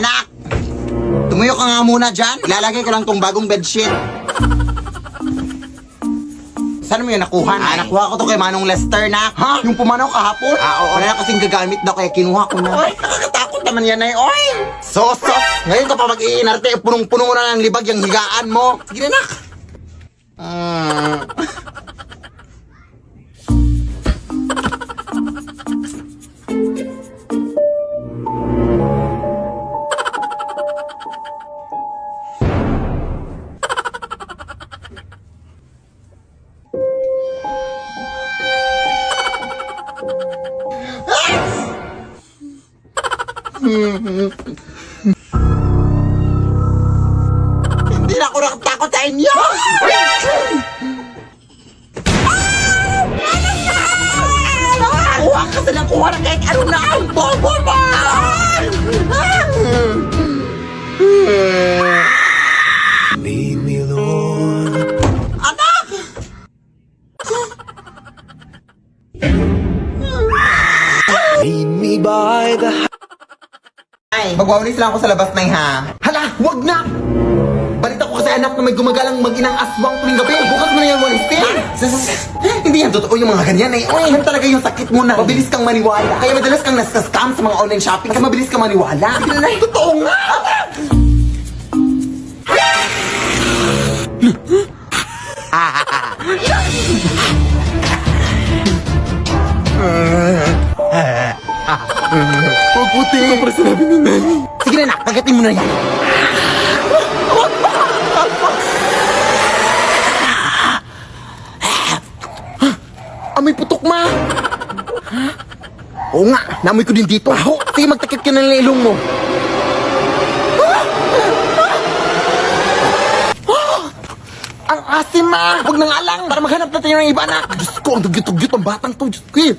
Anak! Tumuyo ka nga muna dyan. Ilalagay ko lang tong bagong bedsheet. Saan mo yun nakuha? Nakuha ko to kay Manong Lester na. Ha? Yung pumanaw kahapon? Oo. Wala na kasing gagamit daw kaya kinuha ko na. Oy, nakakatakot naman yan ay, oy! Sos! Ngayon ka pa mag-iinarte, punong-puno mo na ng libag yung higaan mo. Sige na, nak! Hindi na ako nakatakot sa inyo! Kuha ka sa lang kuha na kahit ano na ang bobo mo! Lead me, Lord. Anak! Lead me by the Ay, magwawalis lang ako sa labas na ha. Hala, wag na! Balita ko kasi anak na may gumagalang mag-inang aswang tuwing gabi. Bukas mo na yan walisin. Hindi yan totoo yung mga ganyan eh. Uy, yan talaga yung sakit mo na. Mabilis kang maniwala. Kaya madalas kang nasa-scam sa mga online shopping kasi mabilis kang maniwala. Sige na, totoo nga! Huwag puti. Ito para sinabi ni Nani. Sige na, nak. Kagatin mo na yan. Amoy putok, ma. Oo nga, naamoy ko din dito. Sige, magtakip ka na ng ilong mo. Ang asim, ma. Huwag nang alang. Para maghanap natin ng iba, anak. Diyos ko, ang dugyot-dugyot ang batang to. Diyos ko eh.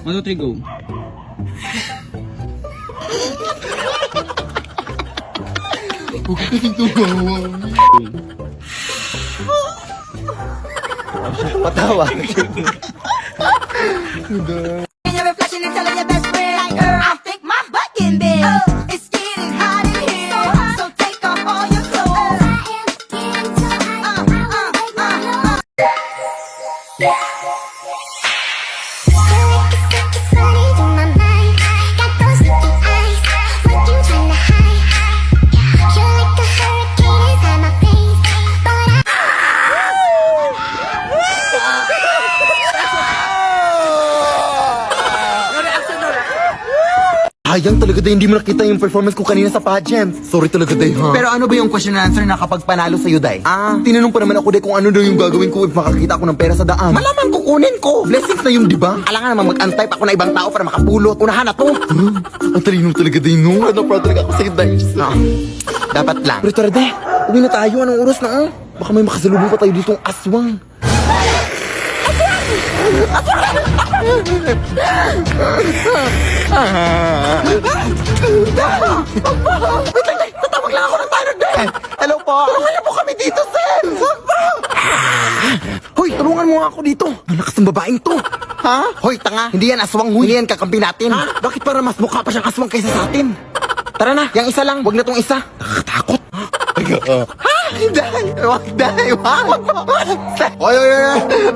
One, two, three, go. Huwag ka kasing tumawa. Patawa. Your reflection and telling your best friend, like, I think my butt getting big. It's getting hot in here, so take off all your clothes. Sayang talaga day, hindi mo nakita yung performance ko kanina sa pageant. Sorry talaga day, ha? Pero ano ba yung question and answer na kapag panalo sa'yo, day? Tinanong pa naman ako day kung ano daw yung gagawin ko if makakita ako ng pera sa daan. Malamang kukunin ko. Blessings na yun, di ba? Alangan naman mag-untype ako na ibang tao para makapulot. Unahan na to. Ang talino talaga day, no? Ano pa talaga ako sa'yo, day? Dapat lang. Pero tara, day. Uwi na tayo. Anong oras na, ah? Baka may makasalubong pa tayo ditong aswang. Tatawag lang ako ng tanod din. Hello po. Tulungan niyo po kami dito, sir. Hoy, tulungan mo nga ako dito. Malakas ng babaeng to. Ha? Hoy, tanga. Hindi yan aswang, huy. Hindi yan kakampi natin. Ha? Bakit para mas mukha pa siyang aswang kaysa sa atin? Tara na, yung isa lang. Wag na tong isa. Nakakatakot. Ha? Hindi. Wag, dahil. Wag. Oy.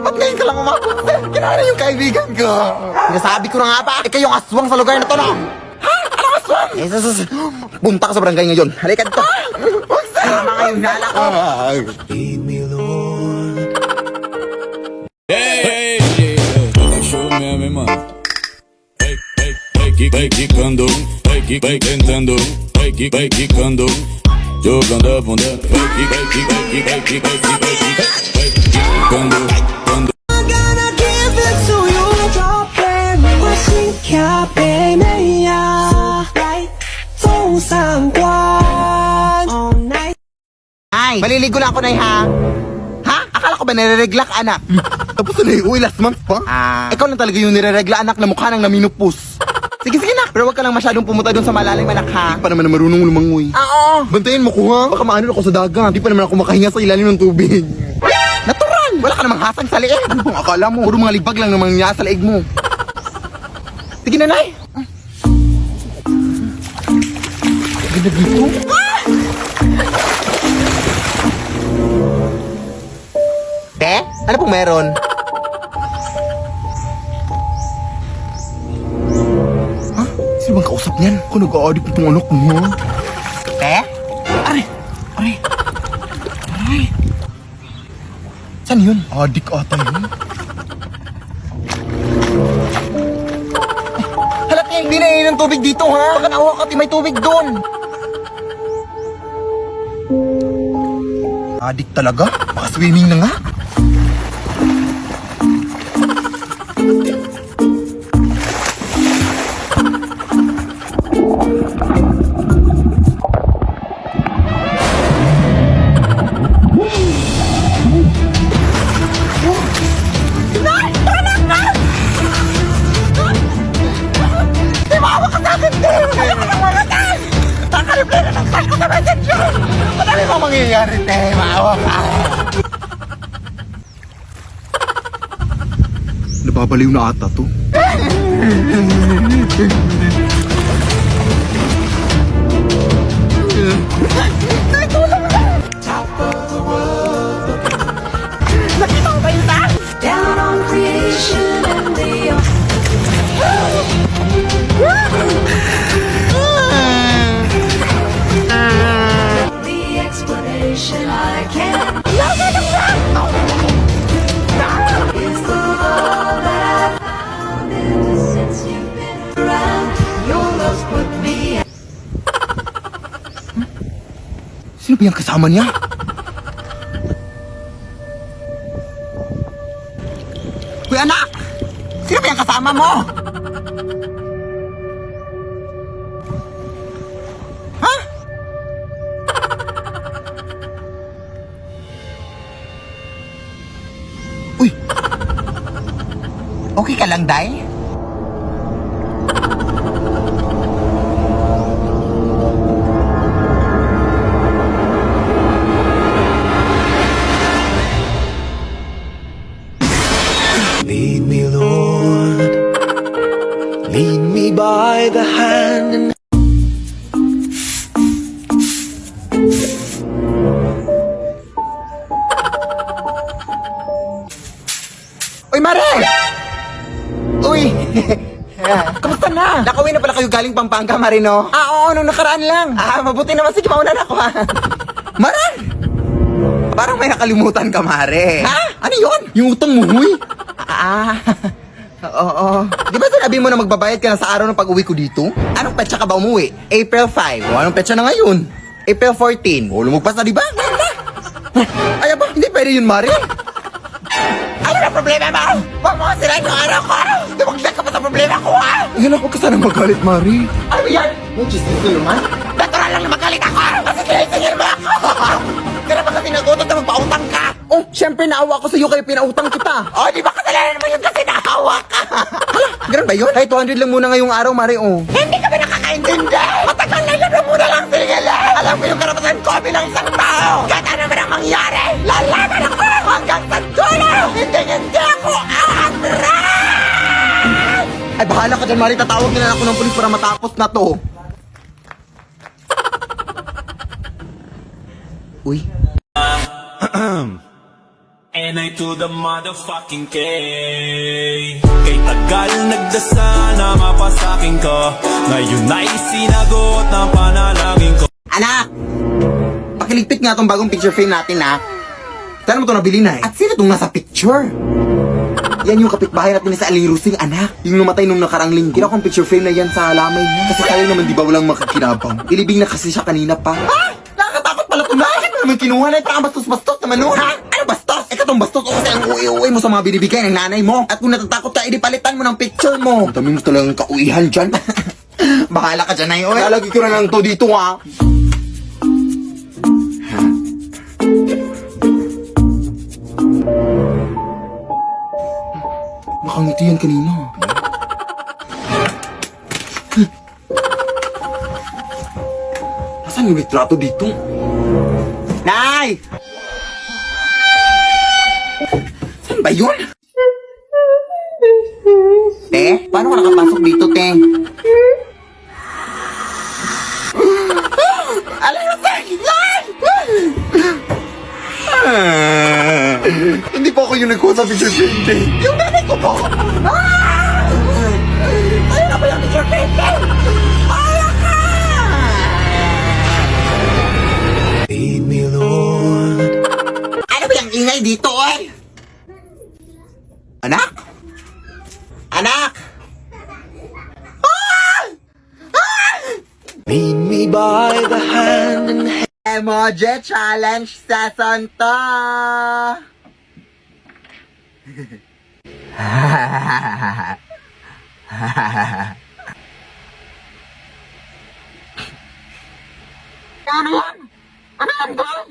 Ba't ngayon ka lang umabot, sir? Kinara yung kaibigan ko. Sinasabi ko na nga ba? Ikaw yung aswang sa lugar na to, no? Ha? Anong aswang? Punta ka sa barangay ngayon. Halika dito. Huwag, sir. Tama ngayon, nala ko. Lead me, Lord. Hey, show me a mi mano. Vai quicando, vai tentando, vai quicando, jogando a bunda, vai quicando, quando. I'm gonna give it to you, drop it. 我心跳被美呀，走上关 all night. Ay, maliligo lang ako, Nay, ha? Ha? Akala ko ba nireregla ka, anak? Tapos na uwi last month pa? Ikaw lang talaga yung nireregla, anak, na mukha ng naminupus. Sige, sige na. Pero wag ka lang masyadong pumunta doon sa malalim, anak, ha? Hindi pa naman na marunong lumangoy. Oo. Bantayan mo ko, ha? Baka maano ako sa dagat. Hindi pa naman ako makahinga sa ilalim ng tubig. Natural! Wala ka namang hasang sa liig. Ano bang akala mo? Puro mga libag lang namang niya sa liig mo. Sige, nanay. Ganda dito. Te? Ano pong meron? Ha? Sino bang kausap niyan? Kung nag-a-adik itong anak mo, ha? Te? Aray! Aray! Aray! Saan yun? Adik ata yun. Hala, te! Hindi na yun ng tubig dito, ha? Baka naawa ka, te, may tubig doon. Adik talaga? Baka swimming na nga. Madami mo mangyayari, te. Maawa ka. Nababaliw na ata to. Down on creation and the explanation I can't. Is the love that I've found ever since you've been around. Your love's put me. Sino ba yung kasama niya? Kuya anak! Sino ba yung kasama mo? Ha? Uy! Okay ka lang, Day? Lead me, Lord. Lead me by the hand and Uy, Mare! Uy! Kamusta na? Nakauwi na pala kayo galing Pampanga, Mare, no? Oo, nung nakaraan lang. Mabuti naman. Sige, mauna na ako, ha? Mare! Parang may nakalimutan ka, Mare. Ha? Ano yun? Yung utang mo, huy? Oo. Di ba sinabi mo na magbabayad ka na sa araw ng pag-uwi ko dito? Anong petsa ka ba umuwi? April 5. O, anong petsa na ngayon? April 14. O, lumagpas na, di ba? Ay, ba? Hindi pwede yun, Mare. Ano na problema mo? Huwag mo kasirain yung araw ko! Dumagdag ka pa sa problema ko, ha? Yan ako ka sana magalit, Mari. Ano yan? May justice na naman? Natural lang na magalit ako! Kasi kinisingil mo ako! Kaya ba kasi nagutot na magpautang ka? Oh, syempre naawa ko sa'yo kaya pinautang kita. Oh, di ba kasalanan mo yun kasi naawa ka? Hala, ganun ba yun? Kahit 200 lang muna ngayong araw, Mari, oh. Hindi ka ba nakakaintindi? Matagal na yun na muna lang singil eh! Alam mo yung karapatan ko bilang isang tao! Kahit ano naman ang mangyari, lalaban ako hanggang sa dulo! Hindi ako atras! Ay, bahala ka dyan, Mari. Tatawag na lang ako ng pulis para matapos na to. Uy. And I to the motherfucking K. Kay tagal nagdasal na mapasakin ko. Ngayon ay sinagot ng panalangin ko. Anak! Pakiligpit nga tong bagong picture frame natin, ha? Saan mo ito nabili na, eh? At sino itong nasa picture? Yan yung kapitbahay natin sa Aling Rusing, anak. Yung namatay nung nakarang linggo. Kinuha kong picture frame na yan sa lamay niya. Kasi kaya naman di ba walang makakinabang. Ilibing na kasi siya kanina pa. Ha? Nakakatakot pala ito na. Bakit mo naman kinuha na ito? Bastos-bastos naman nun. Ha? Ano bastos? Katong bastos o kasi ang uwi-uwi mo sa mga binibigay ng nanay mo. At kung natatakot ka, palitan mo ng picture mo. Ang dami mo talagang kauihan dyan. Bahala ka dyan na yun. Lalagay ko na lang to dito, ha? Nakangiti yan kanina. Saan yung litrato dito? Nay! Saan ba yun? Te, paano ka nakapasok dito, te? Alam mo, te! Nay! Hindi po ako yung nagkuha sa picture frame, te. Yung nanay ko po! Ayun na ba yung picture frame, te? Ayaw ka! Lead me, Lord. Ano ba yung ingay dito, oy? Anak? Anak! Lead me by the hand and Emoji Challenge Season 2! Ano yan? Ano yan, Dad?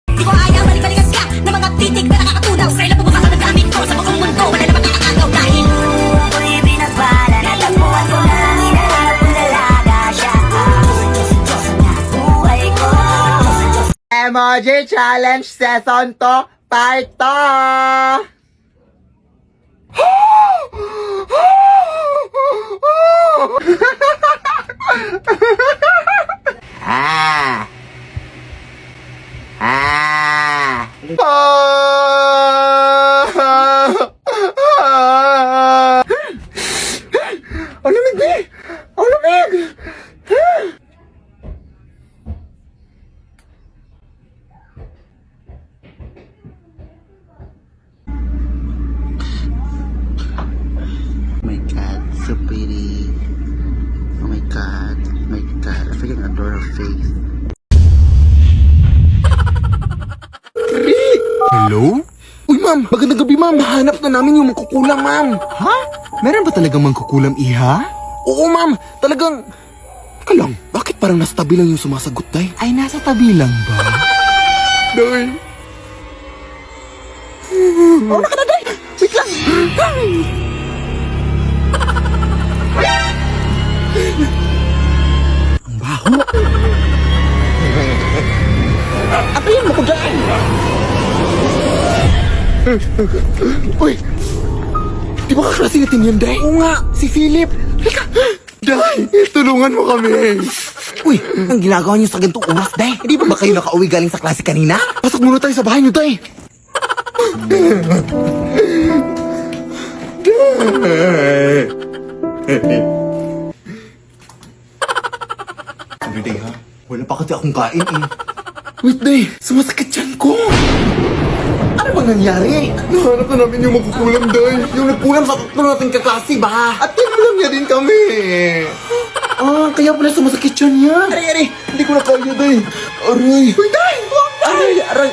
Di ko ayaw balik-balikas ka ng mga titig na nakakatunaw. Sa ilang pumunta ka ng gamit ko sa buong mundo. Wala namang nakakagaw dahil ako'y binagpala. Natagpuan ko na hinahanap kong dalaga siya. Diyos na buhay ko. Emoji Challenge Season 2 Part 2! Ah! Ah! Ang lamig, be! Ang lamig! Oh my God, so pretty. Oh my God, I freaking adore her face. Hello? Uy, ma'am! Magandang gabi, ma'am! Nahanap na namin yung mangkukulam, ma'am! Ha? Meron ba talagang mangkukulam, iha? Oo, ma'am! Talagang... Teka lang, bakit parang nasa tabi lang yung sumasagot, Day? Ay, nasa tabi lang ba? Day! Oh, naka na, Day! Wait lang! Ang baho! Apayin mo ko dyan! Uy! Di ba kaklase natin yan, Day? Oo nga, si Philip! Halika! Day, tulungan mo kami! Uy, ang ginagawa niyo sa ganitong oras, Day? Hindi ba kayo nakauwi galing sa klase kanina? Pasok muna tayo sa bahay niyo, Day! Sabi, Day, ha? Wala pa kasi akong kain, eh. Wait, Day! Sumasakit tiyan ko! Ano bang nangyari? Nahanap na namin yung magkukulam, Day. Yung nagkulam sa tatlo nating kaklase ba? At tinulang niya din kami. Ah, kaya pala sumasakit siya niya. Aray! Hindi ko na kaya, Day. Aray! Uy, Day! Aray!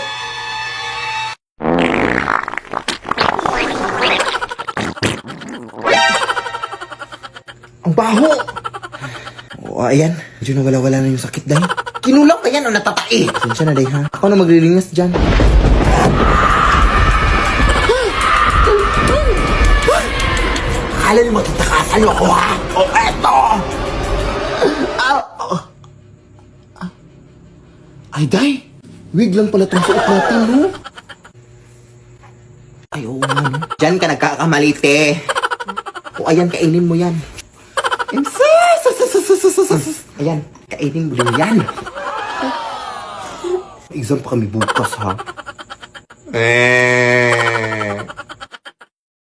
Ang baho! O, ayan. Medyo nawala-wala na yung sakit, Day. Kinulang ka yan o natatai? Sensya na, Day, ha? Ako na maglilinis dyan. Akala niyo magtatakasan niyo ako, ha? O, eto! Ay, Day! Wig lang pala itong suot natin, no? Ay, oo nga, no? Diyan ka nagkakamali, te. O, ayan, kainin mo yan. Ayan, kainin mo yan. Exam pa kami bukas, ha?